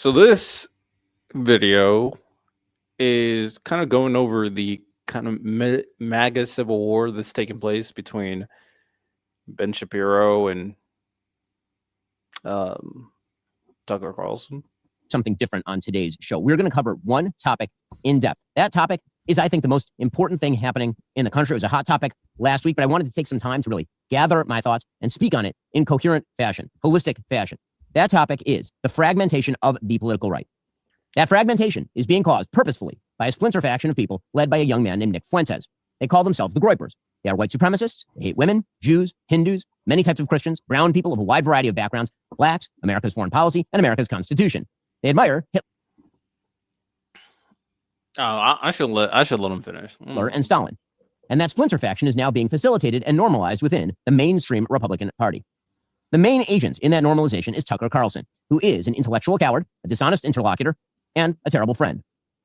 So this video is kind of going over the kind of MAGA civil war that's taking place between Ben Shapiro and um, Tucker Carlson. Something different on today's show. We're going to cover one topic in depth. That topic is, I think, the most important thing happening in the country. It was a hot topic last week, but I wanted to take some time to really gather my thoughts and speak on it in coherent fashion, holistic fashion. That topic is the fragmentation of the political right. That fragmentation is being caused purposefully by a splinter faction of people led by a young man named Nick Fuentes. They call themselves the Groypers. They are white supremacists. They hate women, Jews, Hindus, many types of Christians, brown people of a wide variety of backgrounds, blacks, America's foreign policy, and America's Constitution. They admire I should let him finish. Hitler and Stalin. And that splinter faction is now being facilitated and normalized within the mainstream Republican Party. The main agent in that normalization is Tucker Carlson, who is an intellectual coward, a dishonest interlocutor, and a terrible friend.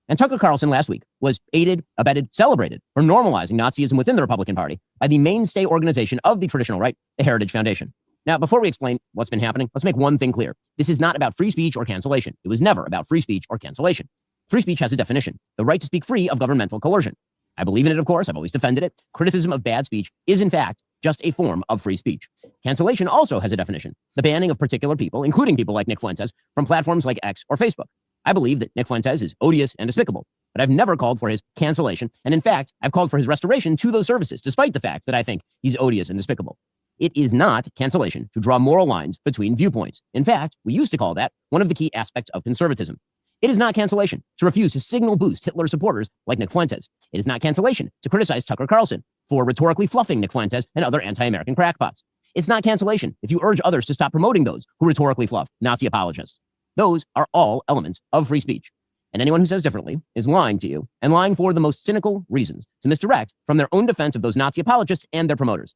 And Tucker Carlson last week was aided, abetted, celebrated for normalizing Nazism within the Republican Party by the mainstay organization of the traditional right, the Heritage Foundation. Now, before we explain what's been happening, let's make one thing clear. This is not about free speech or cancellation. It was never about free speech or cancellation. Free speech has a definition, the right to speak free of governmental coercion. I believe in it, of course. I've always defended it. Criticism of bad speech is, in fact, just a form of free speech. Cancellation also has a definition, the banning of particular people, including people like Nick Fuentes, from platforms like X or Facebook. I believe that Nick Fuentes is odious and despicable, but I've never called for his cancellation. And in fact, I've called for his restoration to those services, despite the fact that I think he's odious and despicable. It is not cancellation to draw moral lines between viewpoints. In fact, we used to call that one of the key aspects of conservatism. It is not cancellation to refuse to signal boost Hitler supporters like Nick Fuentes. It is not cancellation to criticize Tucker Carlson for rhetorically fluffing Nick Fuentes and other anti-American crackpots. It's not cancellation if you urge others to stop promoting those who rhetorically fluff Nazi apologists. Those are all elements of free speech. And anyone who says differently is lying to you and lying for the most cynical reasons to misdirect from their own defense of those Nazi apologists and their promoters.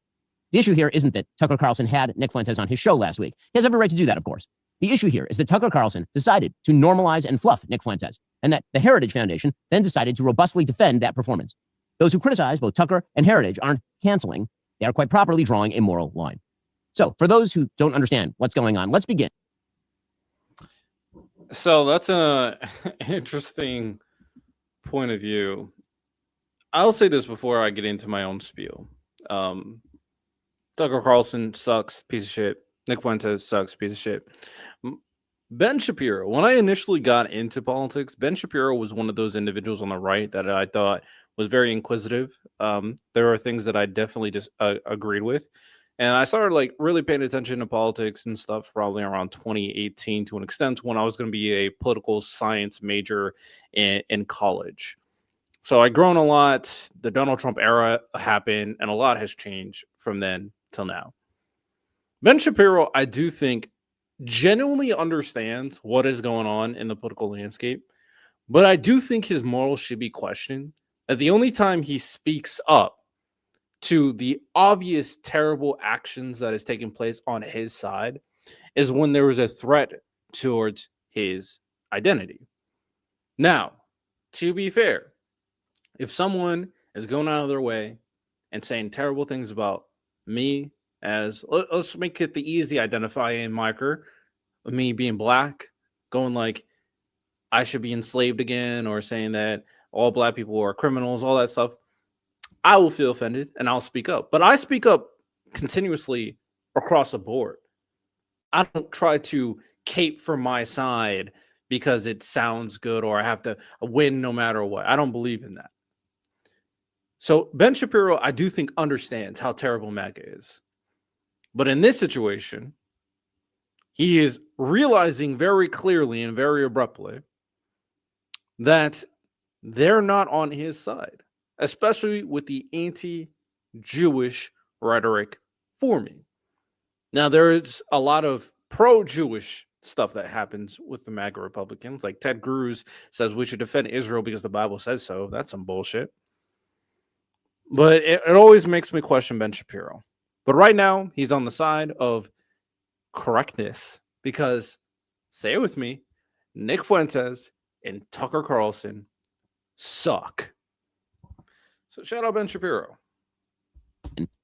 The issue here isn't that Tucker Carlson had Nick Fuentes on his show last week. He has every right to do that, of course. The issue here is that Tucker Carlson decided to normalize and fluff Nick Fuentes, and that the Heritage Foundation then decided to robustly defend that performance. Those who criticize both Tucker and Heritage aren't canceling. They are quite properly drawing a moral line. So for those who don't understand what's going on, let's begin. So that's an interesting point of view. I'll say this before I get into my own spiel. Tucker Carlson sucks, piece of shit. Nick Fuentes sucks, piece of shit. Ben Shapiro, when I initially got into politics, Ben Shapiro was one of those individuals on the right that I thought was very inquisitive. There are things that I definitely just agreed with. And I started really paying attention to politics and stuff probably around 2018 to an extent when I was going to be a political science major in college. So I'd grown a lot. The Donald Trump era happened, and a lot has changed from then till now. Ben Shapiro, I do think, genuinely understands what is going on in the political landscape, but I do think his morals should be questioned. That the only time he speaks up to the obvious terrible actions that is taking place on his side is when there is a threat towards his identity. Now, to be fair, if someone is going out of their way and saying terrible things about me, as let's make it the easy identifying marker of me being black, going like I should be enslaved again, or saying that all black people are criminals, all that stuff, I will feel offended and I'll speak up. But I speak up continuously across the board. I don't try to cape for my side because it sounds good or I have to win no matter what. I don't believe in that. So Ben Shapiro, I do think, understands how terrible MAGA is. But in this situation, he is realizing very clearly and very abruptly that they're not on his side, especially with the anti-Jewish rhetoric forming. Now, there is a lot of pro-Jewish stuff that happens with the MAGA Republicans. Like Ted Cruz says we should defend Israel because the Bible says so. That's some bullshit. But it always makes me question Ben Shapiro. But right now, he's on the side of correctness because, say it with me, Nick Fuentes and Tucker Carlson suck. So shout out Ben Shapiro.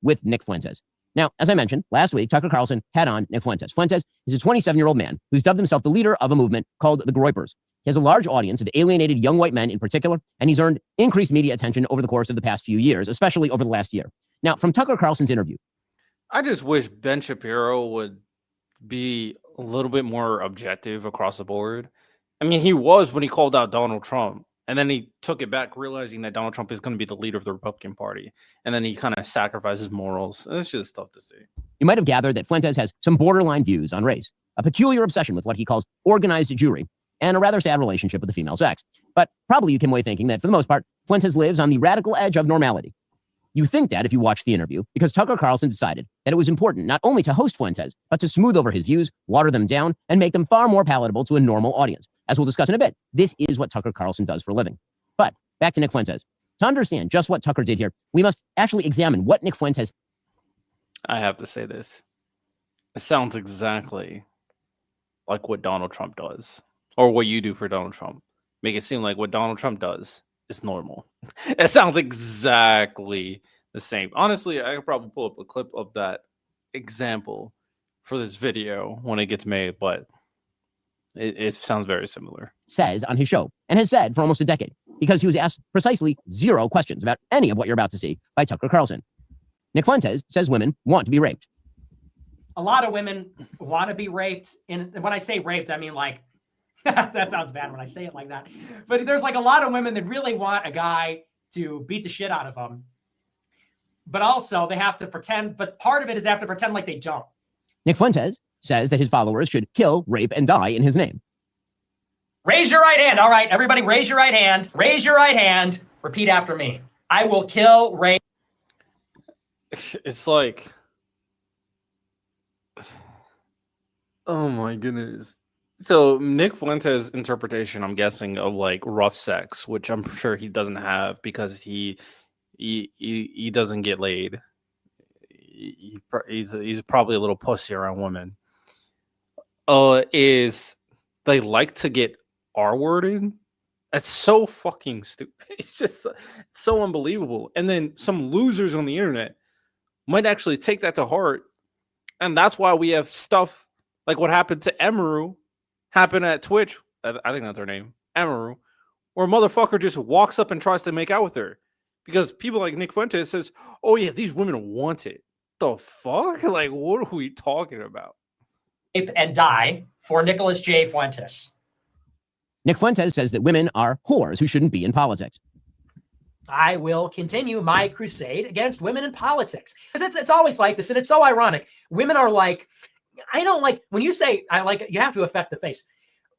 With Nick Fuentes. Now, as I mentioned, last week, Tucker Carlson had on Nick Fuentes. Fuentes is a 27-year-old man who's dubbed himself the leader of a movement called the Groypers. He has a large audience of alienated young white men in particular, and he's earned increased media attention over the course of the past few years, especially over the last year. Now, from Tucker Carlson's interview. I just wish Ben Shapiro would be a little bit more objective across the board. I mean, he was when he called out Donald Trump, and then he took it back, realizing that Donald Trump is going to be the leader of the Republican Party. And then he kind of sacrifices morals. It's just tough to see. You might have gathered that Fuentes has some borderline views on race, a peculiar obsession with what he calls organized Jewry, and a rather sad relationship with the female sex. But probably you came away thinking that, for the most part, Fuentes lives on the radical edge of normality. You think that if you watch the interview, because Tucker Carlson decided that it was important not only to host Fuentes, but to smooth over his views, water them down, and make them far more palatable to a normal audience. As we'll discuss in a bit, this is what Tucker Carlson does for a living. But back to Nick Fuentes. To understand just what Tucker did here, we must actually examine what Nick Fuentes... I have to say this. It sounds exactly like what Donald Trump does, or what you do for Donald Trump. Make it seem like what Donald Trump does is normal. It sounds exactly the same. Honestly, I could probably pull up a clip of that example for this video when it gets made, but it sounds very similar. Says on his show, and has said for almost a decade, because he was asked precisely 0 questions about any of what you're about to see by Tucker Carlson. Nick Fuentes says women want to be raped. A lot of women want to be raped. And when I say raped, I mean like, that sounds bad when I say it like that. But there's like a lot of women that really want a guy to beat the shit out of them. But also they have to pretend, but part of it is they have to pretend like they don't. Nick Fuentes says that his followers should kill, rape, and die in his name. Raise your right hand. All right, everybody raise your right hand. Raise your right hand. Repeat after me. I will kill, rape. It's like, oh my goodness. So Nick Fuentes' interpretation, I'm guessing, of like rough sex, which I'm sure he doesn't have because he doesn't get laid. He's probably a little pussy around women. Is they like to get R-worded. It's so fucking stupid. It's just so unbelievable. And then some losers on the internet might actually take that to heart. And that's why we have stuff like what happened to Emaru happen at Twitch. I think that's her name, Emaru, where a motherfucker just walks up and tries to make out with her because people like Nick Fuentes says, oh yeah, these women want it. The fuck? Like, what are we talking about? And die for Nicholas J. Fuentes. Nick Fuentes says that women are whores who shouldn't be in politics. I will continue my crusade against women in politics. It's always like this, and it's so ironic. Women are like, I don't like, when you say, I like, you have to affect the face.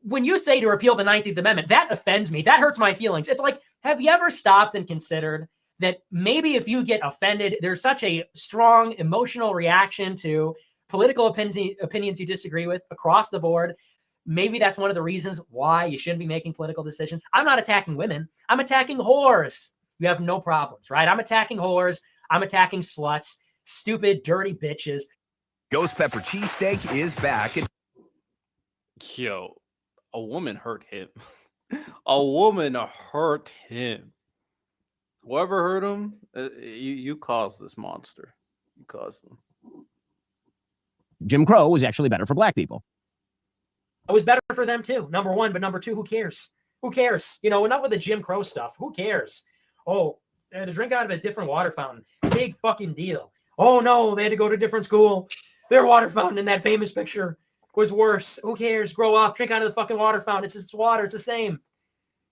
When you say to repeal the 19th Amendment, that offends me. That hurts my feelings. It's like, have you ever stopped and considered that maybe if you get offended, there's such a strong emotional reaction to political opinions you disagree with across the board? Maybe that's one of the reasons why you shouldn't be making political decisions. I'm not attacking women. I'm attacking whores. You have no problems, right? I'm attacking whores. I'm attacking sluts, stupid, dirty bitches. Ghost Pepper Cheesesteak is back. Yo, a woman hurt him. A woman hurt him. Whoever hurt him, you caused this monster. You caused them. Jim Crow was actually better for black people. It was better for them too, number one. But number two, who cares? Who cares? You know, enough with the Jim Crow stuff. Who cares? Oh, they had to drink out of a different water fountain. Big fucking deal. Oh no, they had to go to a different school. Their water fountain in that famous picture was worse. Who cares? Grow up, drink out of the fucking water fountain. It's just water. It's the same.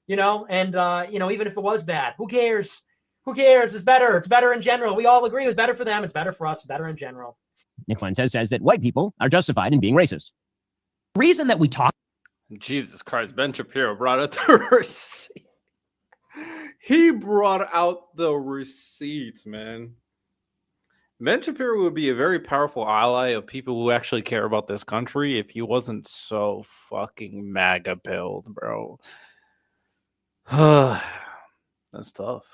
You know, and you know, even if it was bad, who cares? Who cares? It's better. It's better in general. We all agree it was better for them. It's better for us. It's better in general. Nick Fuentes says that white people are justified in being racist. Reason that we talk. Jesus Christ, Ben Shapiro brought out the receipt. He brought out the receipts, man. Ben Shapiro would be a very powerful ally of people who actually care about this country if he wasn't so fucking MAGA pilled, bro. That's tough.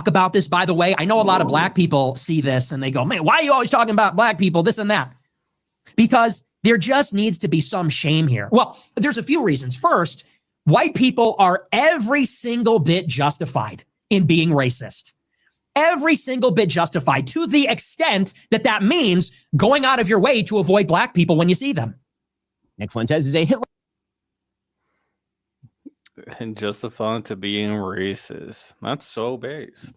About this, by the way, I know a lot of black people see this and they go, man, why are you always talking about black people, this and that? Because there just needs to be some shame here. Well, there's a few reasons. First, white people are every single bit justified in being racist. every single bit justified to the extent that that means going out of your way to avoid black people when you see them. Nick Fuentes is a Hitler. And justifying to being racist. That's so based.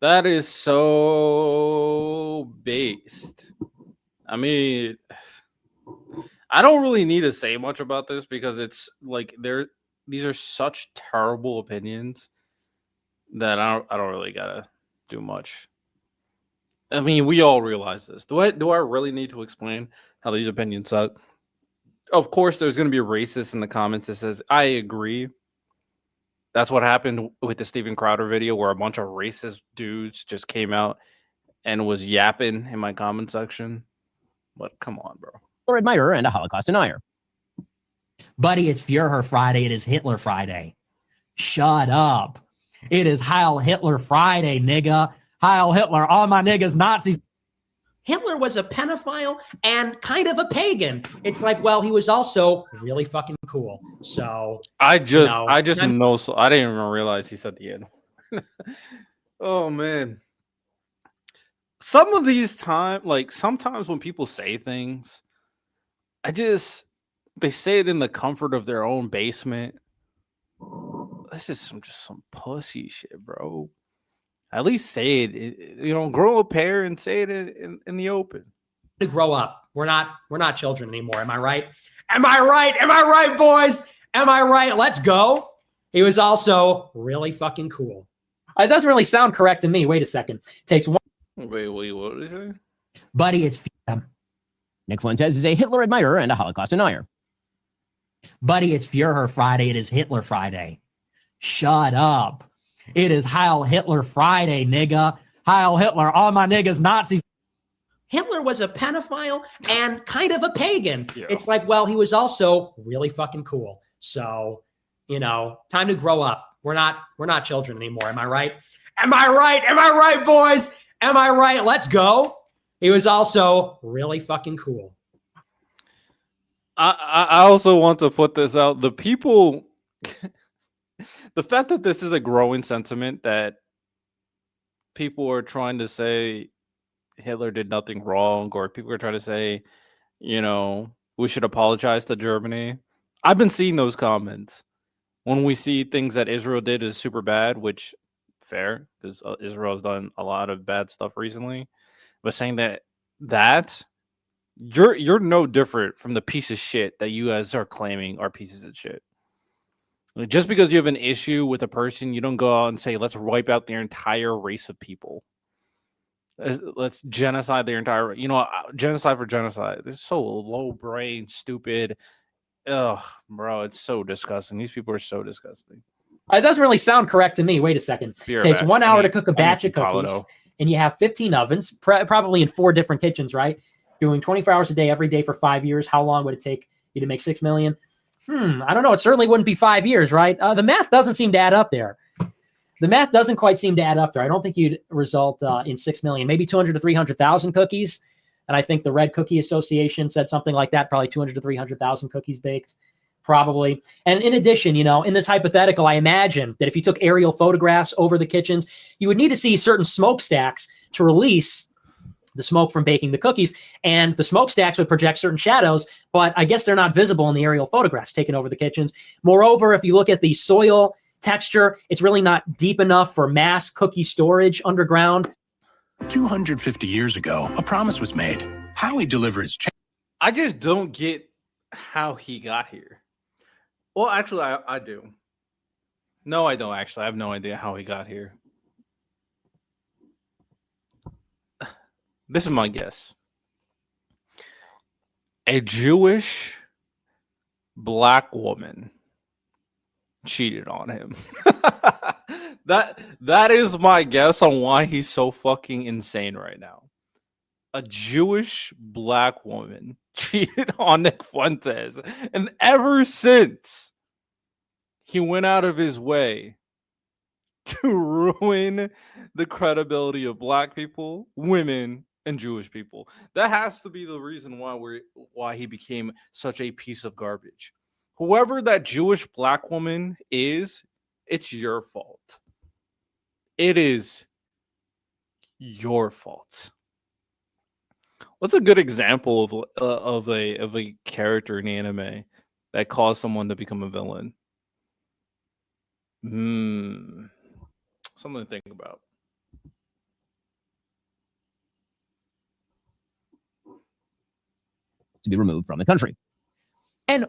That is so based. I mean, I don't really need to say much about this because it's like these are such terrible opinions that I don't really gotta do much. I mean, we all realize this. Do I really need to explain how these opinions suck? Of course, there's going to be a racist in the comments that says, I agree. That's what happened with the Steven Crowder video where a bunch of racist dudes just came out and was yapping in my comment section. But come on, bro. Hitler admirer and a Holocaust denier. Buddy, it's Führer Friday. It is Hitler Friday. Shut up. It is Heil Hitler Friday, nigga. Heil Hitler, all my niggas, Nazis. Hitler was a pedophile and kind of a pagan. It's like, well, he was also really fucking cool. So I just I'm- know. So I didn't even realize he said the end. Oh man. Some of these sometimes when people say things, they say it in the comfort of their own basement. This is some pussy shit, bro. At least say it, grow a pair and say it in the open. to grow up. We're not children anymore. Am I right? Am I right? Am I right, boys? Am I right? Let's go. He was also really fucking cool. It doesn't really sound correct to me. Wait a second. Takes one. Wait, what did he say? Buddy, it's Nick Fuentes is a Hitler admirer and a Holocaust denier. Buddy, it's Führer Friday. It is Hitler Friday. Shut up. It is Heil Hitler Friday, nigga. Heil Hitler, all my niggas, Nazis. Hitler was a pedophile and kind of a pagan. Yeah. It's like, well, he was also really fucking cool. So, time to grow up. We're not children anymore. Am I right? Am I right? Am I right, boys? Am I right? Let's go. He was also really fucking cool. I also want to put this out. The people, the fact that this is a growing sentiment that people are trying to say Hitler did nothing wrong, or people are trying to say, we should apologize to Germany. I've been seeing those comments when we see things that Israel did is super bad, which fair because Israel has done a lot of bad stuff recently. But saying that you're no different from the piece of shit that you guys are claiming are pieces of shit. Just because you have an issue with a person, you don't go out and say, let's wipe out their entire race of people. Let's genocide their entire, genocide for genocide. They're so low brain, stupid. Ugh, bro, it's so disgusting. These people are so disgusting. It doesn't really sound correct to me. Wait a second. It takes 1 hour to cook a batch of cookies, and you have 15 ovens, probably in 4 different kitchens, right? Doing 24 hours a day, every day for 5 years. How long would it take you to make 6 million? I don't know. It certainly wouldn't be 5 years, right? The math doesn't seem to add up there. The math doesn't quite seem to add up there. I don't think you'd result in 6 million, maybe 200 to 300,000 cookies. And I think the Red Cookie Association said something like that, probably 200 to 300,000 cookies baked, probably. And in addition, in this hypothetical, I imagine that if you took aerial photographs over the kitchens, you would need to see certain smokestacks to release the smoke from baking the cookies, and the smokestacks would project certain shadows, but I guess they're not visible in the aerial photographs taken over the kitchens. Moreover, if you look at the soil texture, it's really not deep enough for mass cookie storage underground. 250 years ago, a promise was made. How he delivers. I just don't get how he got here. Well, actually, I do. No, I don't actually. I have no idea how he got here. This is my guess. A Jewish black woman cheated on him. That is my guess on why he's so fucking insane right now. A Jewish black woman cheated on Nick Fuentes, and ever since he went out of his way to ruin the credibility of black people, women, and Jewish people. That has to be the reason why he became such a piece of garbage. Whoever that Jewish black woman is, it's your fault. It is your fault. What's a good example of a character in anime that caused someone to become a villain? Something to think about. To be removed from the country. And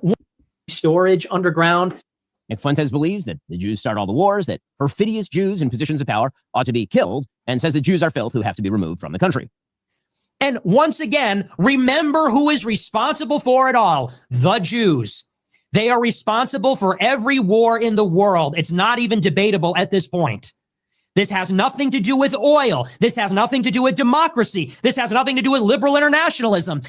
Storage underground. Nick Fuentes believes that the Jews start all the wars, that perfidious Jews in positions of power ought to be killed, and says that Jews are filth who have to be removed from the country. And once again, remember who is responsible for it all: the Jews. They are responsible for every war in the world. It's not even debatable at this point. This has nothing to do with oil. This has nothing to do with democracy. This has nothing to do with liberal internationalism.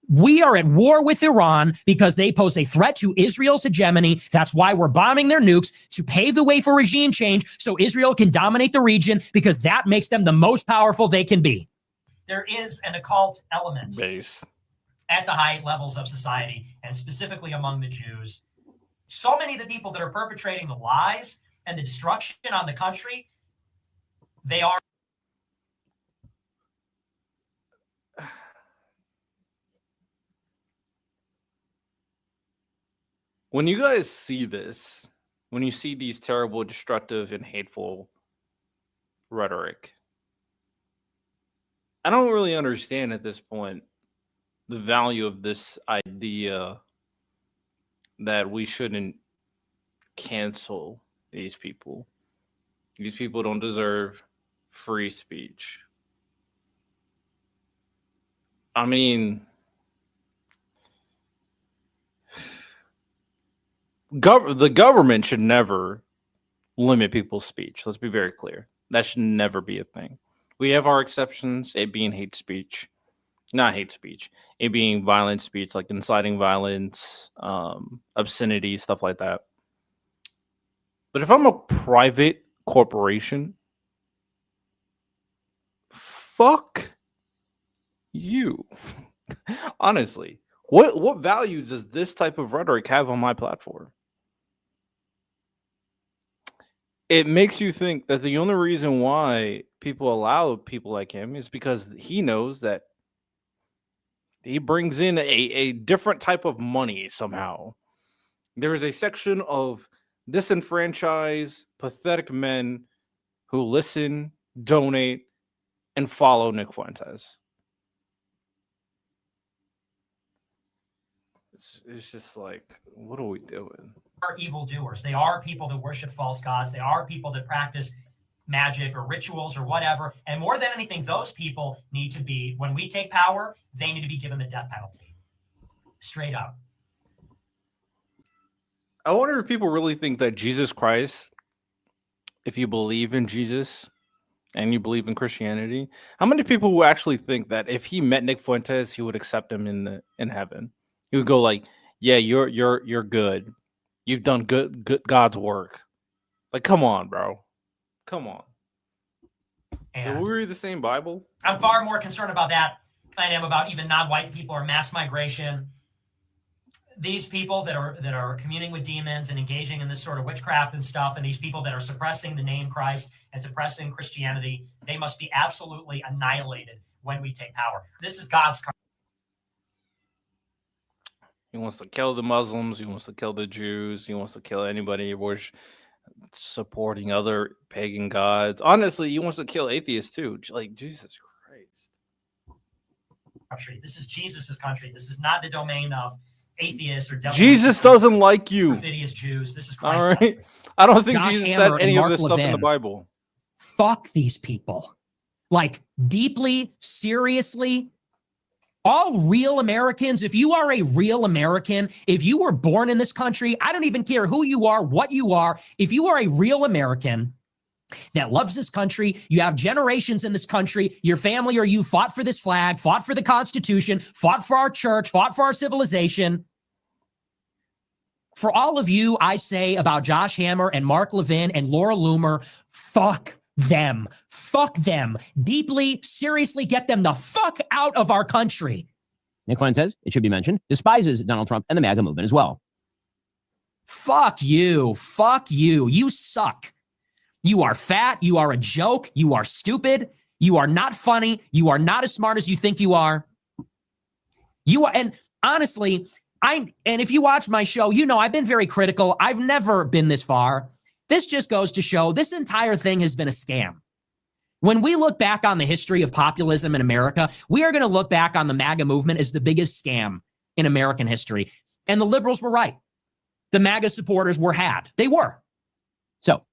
We are at war with Iran because they pose a threat to Israel's hegemony. That's why we're bombing their nukes, to pave the way for regime change so Israel can dominate the region, because that makes them the most powerful they can be. There is an occult element Base. at the high levels of society, and specifically among the Jews. So many of the people that are perpetrating the lies and the destruction on the country, they are. When you guys see this, when you see these terrible, destructive, and hateful rhetoric, I don't really understand at this point the value of this idea that we shouldn't cancel these people. These people don't deserve free speech. I mean, the government should never limit people's speech. Let's be very clear. That should never be a thing. We have our exceptions, it being hate speech. Not hate speech. It being violent speech, like inciting violence, obscenity, stuff like that. But if I'm a private corporation, fuck you. Honestly, what value does this type of rhetoric have on my platform? It makes you think that the only reason why people allow people like him is because he knows that he brings in a different type of money somehow. There is a section of disenfranchised, pathetic men who listen, donate, and follow Nick Fuentes. It's just like, what are we doing? Are evildoers. They are people that worship false gods. They are people that practice magic or rituals or whatever. And more than anything, those people need to be, when we take power, they need to be given the death penalty. Straight up. I wonder if people really think that Jesus Christ, if you believe in Jesus and you believe in Christianity, how many people will actually think that if he met Nick Fuentes, he would accept him in heaven? He would go like, "Yeah, you're good. You've done good God's work." Like, come on, bro. Come on. And we read the same Bible? I'm far more concerned about that than I am about even non-white people or mass migration. These people that are communing with demons and engaging in this sort of witchcraft and stuff, and these people that are suppressing the name Christ and suppressing Christianity, they must be absolutely annihilated when we take power. This is God's. He wants to kill the Muslims. He wants to kill the Jews. He wants to kill anybody supporting other pagan gods. Honestly, he wants to kill atheists too. Like, Jesus Christ. Country. This is Jesus's country. This is not the domain of atheists or devil. Jesus doesn't like you. Perfidious Jews. This is Christ's All right. country. I don't think Josh Jesus Hammer said any and of this Mark stuff in the Levin. Bible. Fuck these people. Like, deeply, seriously. All real Americans, if you are a real American, if you were born in this country, I don't even care who you are, what you are. If you are a real American that loves this country, you have generations in this country, your family or you fought for this flag, fought for the Constitution, fought for our church, fought for our civilization. For all of you, I say about Josh Hammer and Mark Levin and Laura Loomer, fuck them. Fuck them. Deeply, seriously, get them the fuck out of our country. Nick Fuentes, it should be mentioned, despises Donald Trump and the MAGA movement as well. Fuck you. Fuck you. You suck. You are fat. You are a joke. You are stupid. You are not funny. You are not as smart as you think you are. You are, and honestly, and if you watch my show, you know I've been very critical. I've never been this far. This just goes to show this entire thing has been a scam. When we look back on the history of populism in America, we are going to look back on the MAGA movement as the biggest scam in American history. And the liberals were right. The MAGA supporters were had. They were. So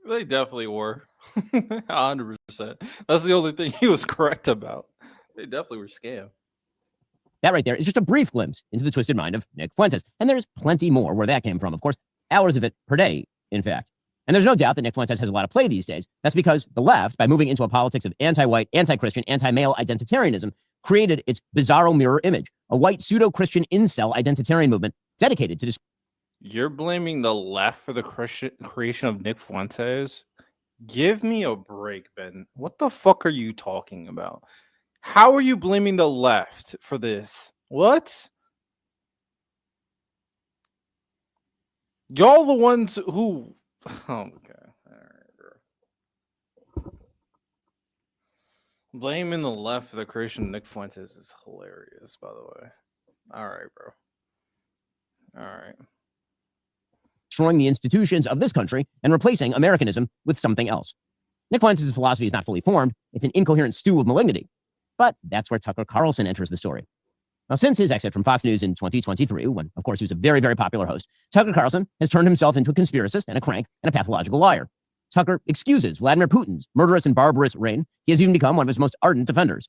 They definitely were. 100%. That's the only thing he was correct about. They definitely were scam. that right there is just a brief glimpse into the twisted mind of Nick Fuentes. And there's plenty more where that came from, of course, hours of it per day, in fact. And there's no doubt that Nick Fuentes has a lot of play these days. That's because the left, by moving into a politics of anti-white, anti-Christian, anti-male identitarianism, created its bizarro mirror image, a white pseudo-Christian incel identitarian movement dedicated to You're blaming the left for the creation of Nick Fuentes? Give me a break, Ben. What the fuck are you talking about? How are you blaming the left for this? What? Y'all the ones who... Oh, okay. All right, bro. Blaming the left for the creation of Nick Fuentes is hilarious, by the way. All right, bro. All right. destroying the institutions of this country and replacing Americanism with something else. Nick Fuentes' philosophy is not fully formed. It's an incoherent stew of malignity. But that's where Tucker Carlson enters the story. Now, since his exit from Fox News in 2023, when, of course, he was a very, very popular host, Tucker Carlson has turned himself into a conspiracist and a crank and a pathological liar. Tucker excuses Vladimir Putin's murderous and barbarous reign. He has even become one of his most ardent defenders.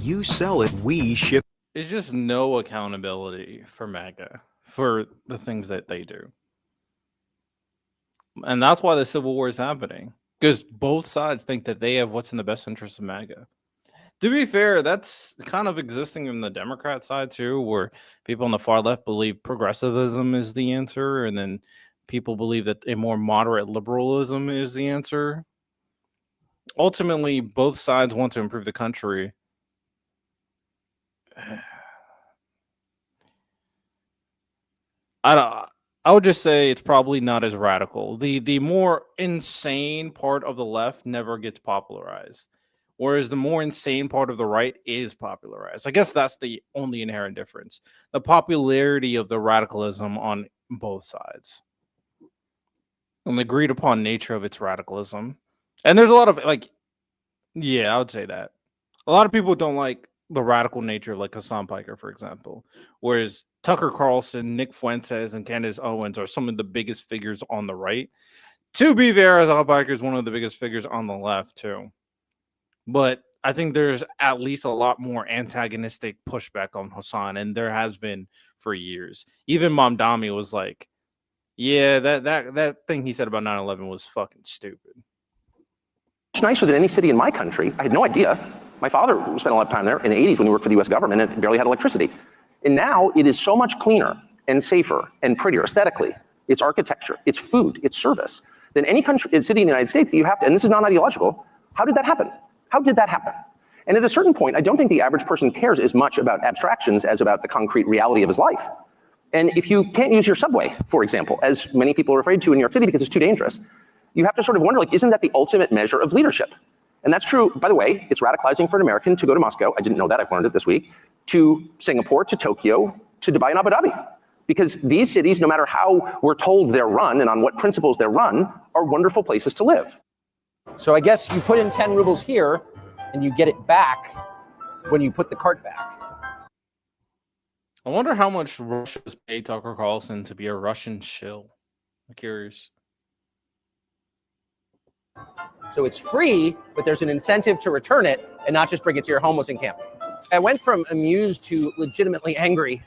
You sell it, we ship. It's just no accountability for MAGA for the things that they do. And that's why the Civil War is happening. Because both sides think that they have what's in the best interest of MAGA. To be fair, that's kind of existing in the Democrat side too, where people on the far left believe progressivism is the answer, and then people believe that a more moderate liberalism is the answer. Ultimately, both sides want to improve the country. I would just say it's probably not as radical. The more insane part of the left never gets popularized, whereas the more insane part of the right is popularized. I guess that's the only inherent difference. The popularity of the radicalism on both sides and the agreed upon nature of its radicalism. And there's a lot of I would say that. A lot of people don't like the radical nature of Hassan Piker, for example, whereas Tucker Carlson, Nick Fuentes, and Candace Owens are some of the biggest figures on the right. To be fair, Hassan Piker is one of the biggest figures on the left too. But I think there's at least a lot more antagonistic pushback on Hassan, and there has been for years. Even Mamdani was like, yeah, that thing he said about 9/11 was fucking stupid. It's nicer than any city in my country. I had no idea. My father spent a lot of time there in the 80s when he worked for the US government and it barely had electricity. And now it is so much cleaner and safer and prettier aesthetically. It's architecture, it's food, it's service than any country, city in the United States that you have to, and this is non-ideological. How did that happen? How did that happen? And at a certain point, I don't think the average person cares as much about abstractions as about the concrete reality of his life. And if you can't use your subway, for example, as many people are afraid to in New York City because it's too dangerous, you have to sort of wonder, isn't that the ultimate measure of leadership? And that's true, by the way, it's radicalizing for an American to go to Moscow, I didn't know that, I've learned it this week, to Singapore, to Tokyo, to Dubai and Abu Dhabi. Because these cities, no matter how we're told they're run and on what principles they're run, are wonderful places to live. So I guess you put in 10 rubles here and you get it back when you put the cart back. I wonder how much Russia's paid Tucker Carlson to be a Russian shill. I'm curious. So it's free, but there's an incentive to return it and not just bring it to your homeless encampment. I went from amused to legitimately angry.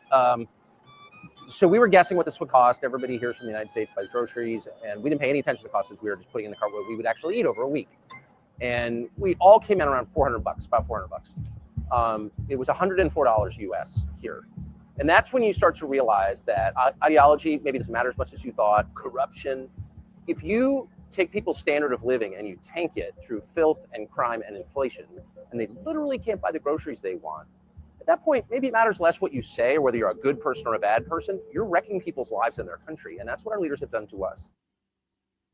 So we were guessing what this would cost. Everybody here from the United States buys groceries, and we didn't pay any attention to the cost as we were just putting in the cart what we would actually eat over a week. And we all came in around $400, about $400. It was $104 US here. And that's when you start to realize that ideology maybe doesn't matter as much as you thought, corruption. If you take people's standard of living and you tank it through filth and crime and inflation, and they literally can't buy the groceries they want, at that point, maybe it matters less what you say or whether you're a good person or a bad person. You're wrecking people's lives in their country, and that's what our leaders have done to us.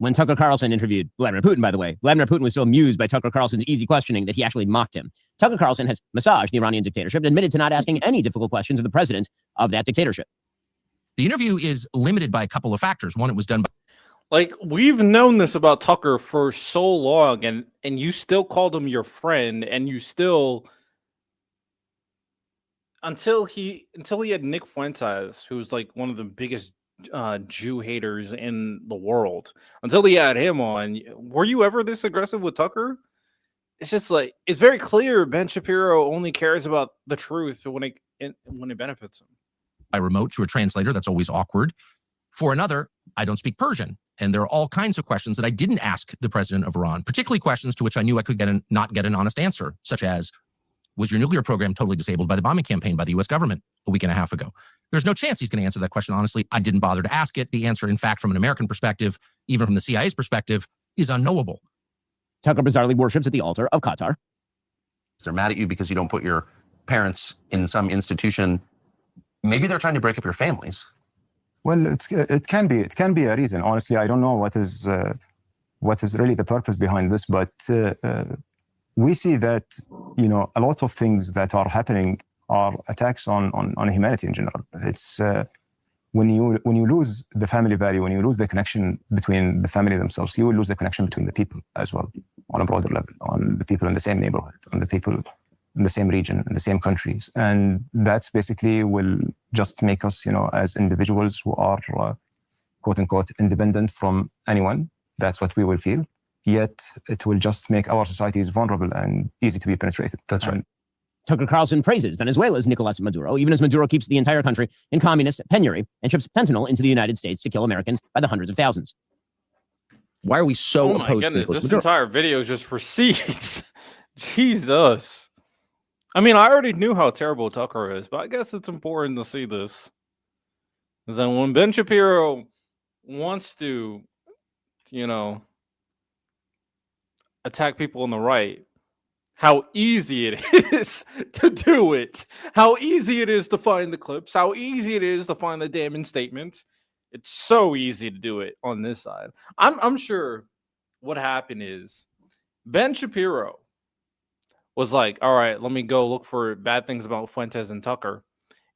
when Tucker Carlson interviewed Vladimir Putin, by the way. Vladimir Putin was so amused by Tucker Carlson's easy questioning that he actually mocked him. Tucker Carlson has massaged the Iranian dictatorship and admitted to not asking any difficult questions of the president of that dictatorship. The interview is limited by a couple of factors. One, it was done by... Like, we've known this about Tucker for so long, and you still called him your friend, and you still... Until he had Nick Fuentes, who's like one of the biggest Jew haters in the world. Until he had him on, were you ever this aggressive with Tucker? It's just like, it's very clear Ben Shapiro only cares about the truth when it benefits him. By remote through a translator, that's always awkward. For another, I don't speak Persian, and there are all kinds of questions that I didn't ask the president of Iran, particularly questions to which I knew I could not get an honest answer, such as, was your nuclear program totally disabled by the bombing campaign by the U.S. government a week and a half ago? There's no chance he's going to answer that question honestly. I didn't bother to ask it. The answer, in fact, from an American perspective, even from the CIA's perspective, is unknowable. Tucker bizarrely worships at the altar of Qatar. They're mad at you because you don't put your parents in some institution. Maybe they're trying to break up your families. Well, it can be a reason. Honestly, I don't know what is really the purpose behind this, but we see that, you know, a lot of things that are happening are attacks on humanity in general. It's when you lose the family value, when you lose the connection between the family themselves, you will lose the connection between the people as well, on a broader level, on the people in the same neighborhood, on the people in the same region, in the same countries. And that's basically will just make us, you know, as individuals who are, quote unquote, independent from anyone. That's what we will feel. Yet it will just make our societies vulnerable and easy to be penetrated. That's right. Tucker Carlson praises Venezuela's Nicolas Maduro, even as Maduro keeps the entire country in communist penury and ships fentanyl into the United States to kill Americans by the hundreds of thousands. Why are we so Oh my opposed to goodness, Nicolas this Maduro? entire video is just receipts. Jesus. I mean, I already knew how terrible Tucker is, but I guess it's important to see this. Is that when Ben Shapiro wants to, you know, attack people on the right, how easy it is to do it. How easy it is to find the clips. How easy it is to find the damning statements. It's so easy to do it on this side. I'm sure what happened is Ben Shapiro was like, all right, let me go look for bad things about Fuentes and Tucker.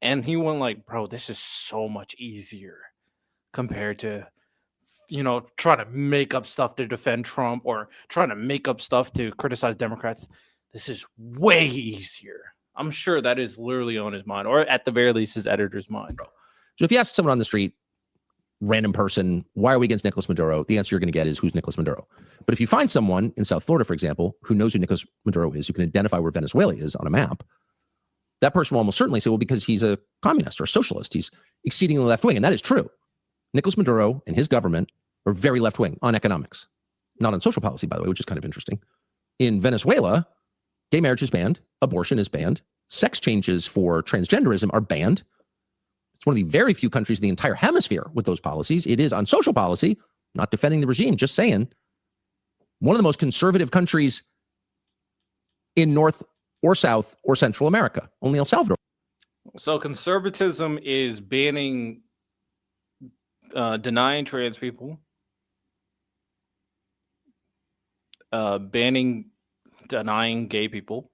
And he went like, bro, this is so much easier compared to, you know, trying to make up stuff to defend Trump or trying to make up stuff to criticize Democrats. This is way easier. I'm sure that is literally on his mind, or at the very least his editor's mind. So if you ask someone on the street, random person, why are we against Nicolas Maduro? The answer you're going to get is, who's Nicolas Maduro? But if you find someone in South Florida, for example, who knows who Nicolas Maduro is, who can identify where Venezuela is on a map, that person will almost certainly say, well, because he's a communist or a socialist, he's exceedingly left-wing. And that is true. Nicolas Maduro and his government are very left-wing on economics, not on social policy, by the way, which is kind of interesting. In Venezuela, gay marriage is banned, abortion is banned, sex changes for transgenderism are banned. It's one of the very few countries in the entire hemisphere with those policies. It is on social policy, not defending the regime, just saying, one of the most conservative countries in North or South or Central America, only El Salvador. So conservatism is banning, denying trans people, denying gay people.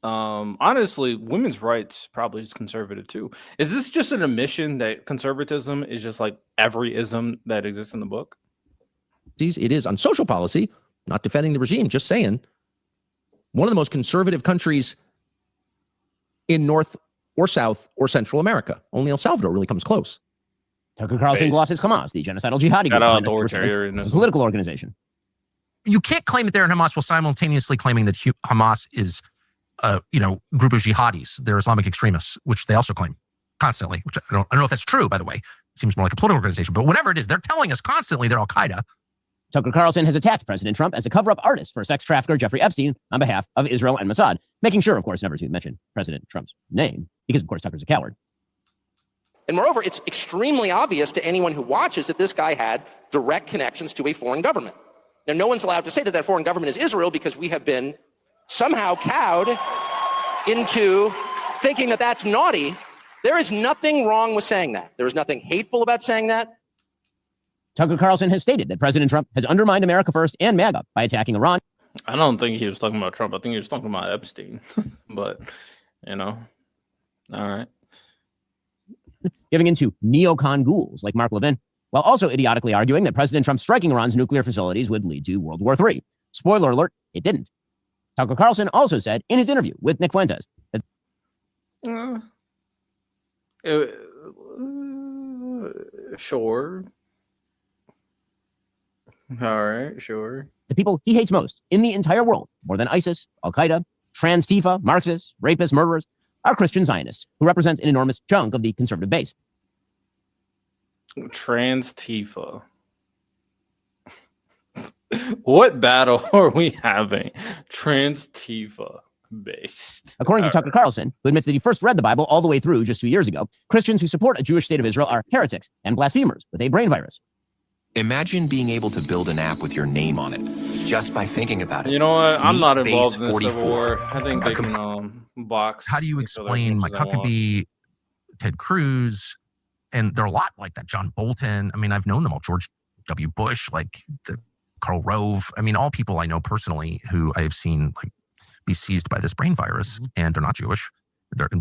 Honestly, women's rights probably is conservative too. Is this just an admission that conservatism is just like every ism that exists in the book? It is on social policy, not defending the regime, just saying, one of the most conservative countries in North or South or Central America. Only El Salvador really comes close. Tucker Carlson glosses Hamas, the genocidal jihadi group, a political organization. You can't claim that they're in Hamas while simultaneously claiming that Hamas is a group of jihadis. They're Islamic extremists, which they also claim constantly, which I don't know if that's true, by the way. It seems more like a political organization, but whatever it is, they're telling us constantly they're Al-Qaeda. Tucker Carlson has attacked President Trump as a cover-up artist for sex trafficker Jeffrey Epstein on behalf of Israel and Mossad, making sure, of course, never to mention President Trump's name, because, of course, Tucker's a coward. And moreover, it's extremely obvious to anyone who watches that this guy had direct connections to a foreign government. Now, no one's allowed to say that that foreign government is Israel because we have been somehow cowed into thinking that that's naughty. There is nothing wrong with saying that. There is nothing hateful about saying that. Tucker Carlson has stated that President Trump has undermined America First and MAGA by attacking Iran. I don't think he was talking about Trump. I think he was talking about Epstein. But, all right. Giving into neocon ghouls like Mark Levin, while also idiotically arguing that President Trump striking Iran's nuclear facilities would lead to World War III. Spoiler alert, it didn't. Tucker Carlson also said in his interview with Nick Fuentes that sure. All right, sure. the people he hates most in the entire world, more than ISIS, Al-Qaeda, Trans-Tifa, Marxists, rapists, murderers, are Christian Zionists who represent an enormous chunk of the conservative base. Trans-Tifa. What battle are we having? Trans-Tifa based. According to Tucker Carlson, who admits that he first read the Bible all the way through just 2 years ago, Christians who support a Jewish state of Israel are heretics and blasphemers with a brain virus. Imagine being able to build an app with your name on it just by thinking about it. You know what? I'm not involved in the 44. Civil War. I think they can box. How do you explain Mike Huckabee, Ted Cruz, and there are a lot like that. John Bolton. I mean, I've known them all. George W. Bush, like Karl Rove. I mean, all people I know personally who I have seen like be seized by this brain virus, and they're not Jewish.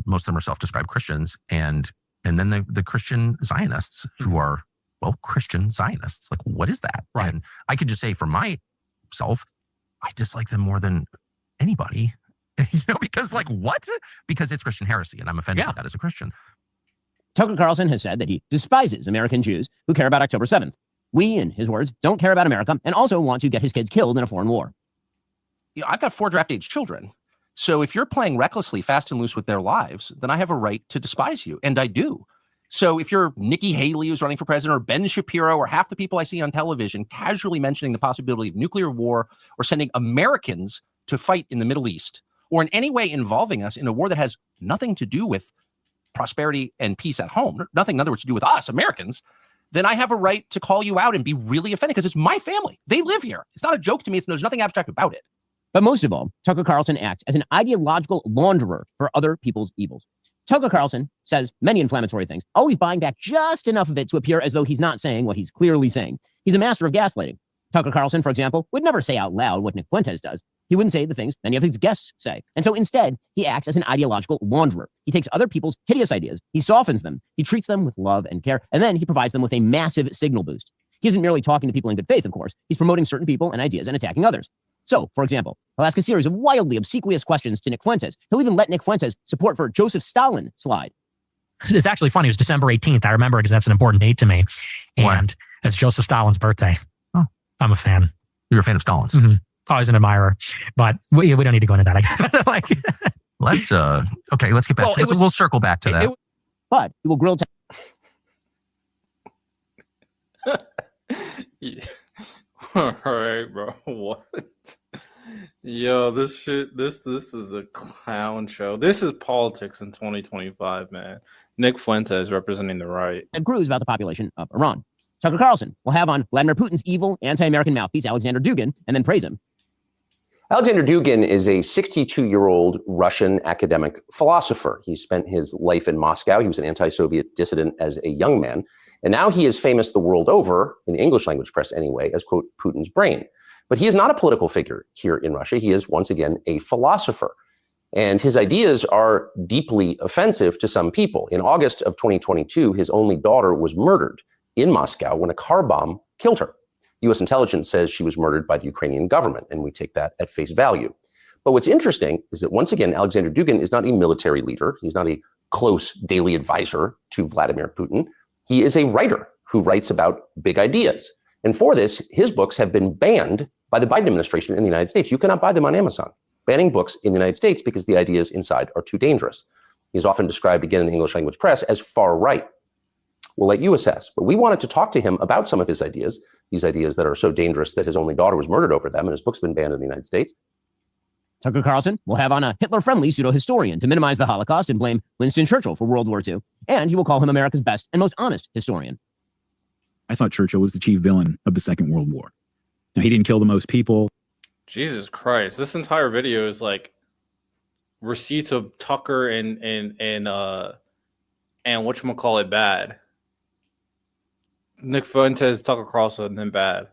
Most of them are self-described Christians, and then the Christian Zionists who are, well, Christian Zionists. Like, what is that? Right. And I could just say for myself, I dislike them more than anybody, because like what? Because it's Christian heresy, and I'm offended by that as a Christian. Tucker Carlson has said that he despises American Jews who care about October 7th. We, in his words, don't care about America and also want to get his kids killed in a foreign war. I've got 4 draft age children. So if you're playing recklessly, fast and loose with their lives, then I have a right to despise you. And I do. So if you're Nikki Haley, who's running for president, or Ben Shapiro, or half the people I see on television casually mentioning the possibility of nuclear war or sending Americans to fight in the Middle East, or in any way involving us in a war that has nothing to do with prosperity and peace at home, nothing in other words to do with us, Americans, then I have a right to call you out and be really offended because it's my family. They live here. It's not a joke to me. There's nothing abstract about it. But most of all, Tucker Carlson acts as an ideological launderer for other people's evils. Tucker Carlson says many inflammatory things, always buying back just enough of it to appear as though he's not saying what he's clearly saying. He's a master of gaslighting. Tucker Carlson, for example, would never say out loud what Nick Fuentes does. He wouldn't say the things many of his guests say. And so instead, he acts as an ideological launderer. He takes other people's hideous ideas, he softens them, he treats them with love and care, and then he provides them with a massive signal boost. He isn't merely talking to people in good faith, of course. He's promoting certain people and ideas and attacking others. So, for example, he'll ask a series of wildly obsequious questions to Nick Fuentes. He'll even let Nick Fuentes' support for Joseph Stalin slide. It's actually funny. It was December 18th. I remember because that's an important date to me. And it's Joseph Stalin's birthday. Oh, I'm a fan. You're a fan of Stalin's? Mm-hmm. Always an admirer. But we don't need to go into that. I guess. Like, let's get back to this. We'll circle back to that. But he will grill Yeah. All right, bro. What? Yo, this shit. This is a clown show. This is politics in 2025, man. Nick Fuentes representing the right. And Cruz about the population of Iran. Tucker Carlson will have on Vladimir Putin's evil anti-American mouthpiece, Alexander Dugin, and then praise him. Alexander Dugin is a 62-year-old Russian academic philosopher. He spent his life in Moscow. He was an anti-Soviet dissident as a young man. And now he is famous the world over, in the English language press anyway, as, quote, Putin's brain. But he is not a political figure here in Russia. He is, once again, a philosopher. And his ideas are deeply offensive to some people. In August of 2022, his only daughter was murdered in Moscow when a car bomb killed her. U.S. intelligence says she was murdered by the Ukrainian government, and we take that at face value. But what's interesting is that, once again, Alexander Dugin is not a military leader. He's not a close daily advisor to Vladimir Putin. He is a writer who writes about big ideas. And for this, his books have been banned by the Biden administration in the United States. You cannot buy them on Amazon, banning books in the United States because the ideas inside are too dangerous. He's often described, again, in the English language press as far right. We'll let you assess. But we wanted to talk to him about some of his ideas, these ideas that are so dangerous that his only daughter was murdered over them, and his book's been banned in the United States. Tucker Carlson will have on a Hitler-friendly pseudo-historian to minimize the Holocaust and blame Winston Churchill for World War II. And he will call him America's best and most honest historian. I thought Churchill was the chief villain of the Second World War. Now, he didn't kill the most people. Jesus Christ. This entire video is like receipts of Tucker and whatchamacallit bad. Nick Fuentes, Tucker Carlson, and then bad.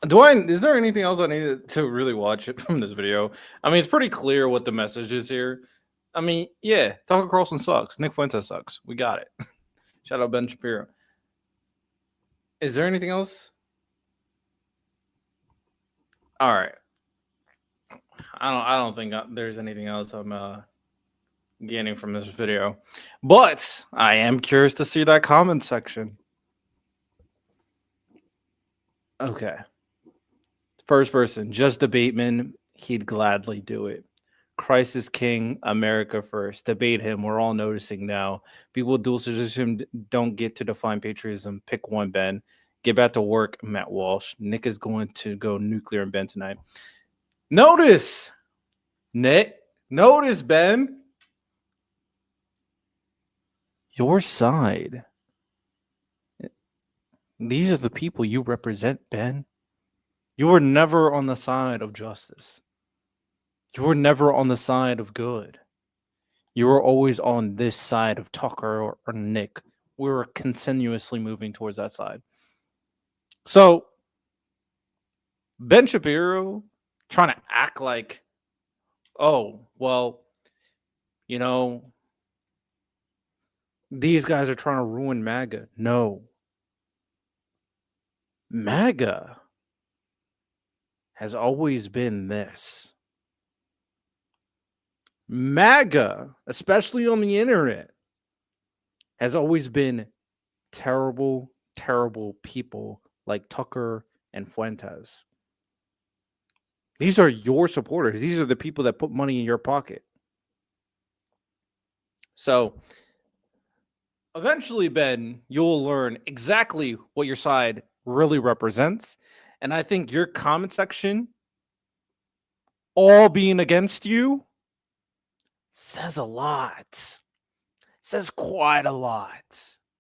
Is there anything else I need to really watch it from this video? I mean, it's pretty clear what the message is here. I mean, yeah, Tucker Carlson sucks. Nick Fuentes sucks. We got it. Shout out Ben Shapiro. Is there anything else? All right. I don't think there's anything else I'm gaining from this video, but I am curious to see that comment section. Okay. First person, just debateman. He'd gladly do it. Christ is king, America first. Debate him. We're all noticing now. People with dual citizenship don't get to define patriotism. Pick one, Ben. Get back to work, Matt Walsh. Nick is going to go nuclear in Ben tonight. Notice, Nick. Notice, Ben. Your side. These are the people you represent, Ben. You were never on the side of justice. You were never on the side of good. You were always on this side of Tucker or Nick. We were continuously moving towards that side. So, Ben Shapiro trying to act like, oh, well, you know, these guys are trying to ruin MAGA. No. MAGA has always been this. MAGA, especially on the internet, has always been terrible, terrible people like Tucker and Fuentes. These are your supporters. These are the people that put money in your pocket. So eventually, Ben, you'll learn exactly what your side really represents. And I think your comment section, all being against you, says a lot. Says quite a lot.